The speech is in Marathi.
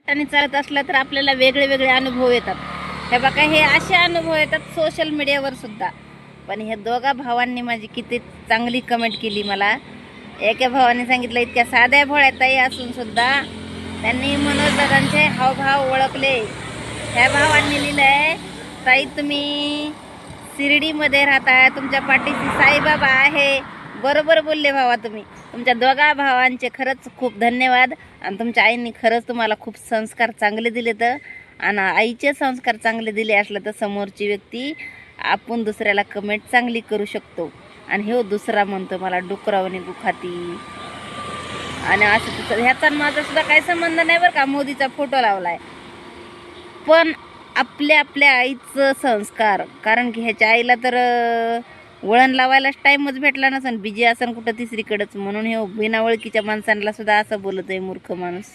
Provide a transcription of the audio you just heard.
आणि चालत असलं तर आपल्याला वेगळे वेगळे अनुभव येतात. हे बघा, हे असे अनुभव येतात सोशल मीडियावर सुद्धा. पण हे दोघा भावांनी माझी किती चांगली कमेंट केली मला. एका भावाने सांगितलं, इतक्या साध्या भोळ्या ताई असून सुद्धा त्यांनी मनोज दादांचे हावभाव ओळखले. ह्या भावांनी लिहिलंय, ताई तुम्ही शिर्डीमध्ये राहताय, तुमच्या पाठीशी साईबाबा आहे. बरोबर बोलले भावा तुम्ही. तुमच्या दोघा भावांचे खरंच खूप धन्यवाद. आणि तुमच्या आईंनी खरंच तुम्हाला खूप संस्कार चांगले दिले. तर आणि आईचे संस्कार चांगले दिले असलं तर समोरची व्यक्ती आपण दुसऱ्याला कमेंट चांगली करू शकतो. आणि हे दुसरा म्हणतो मला डुकरावणी गुखाती. आणि असं ह्याचा माझा सुद्धा काही संबंध नाही बरं का. मोदीचा फोटो लावलाय, पण आपल्या आपल्या आईचं संस्कार. कारण की ह्याच्या आईला तर वळण लावायलाच टाईमच भेटला नसन, बिजी असन कुठं तिसरीकडंच. म्हणून हे बिना ओळखीच्या माणसांना सुद्धा असं बोलत आहे मूर्ख माणूस.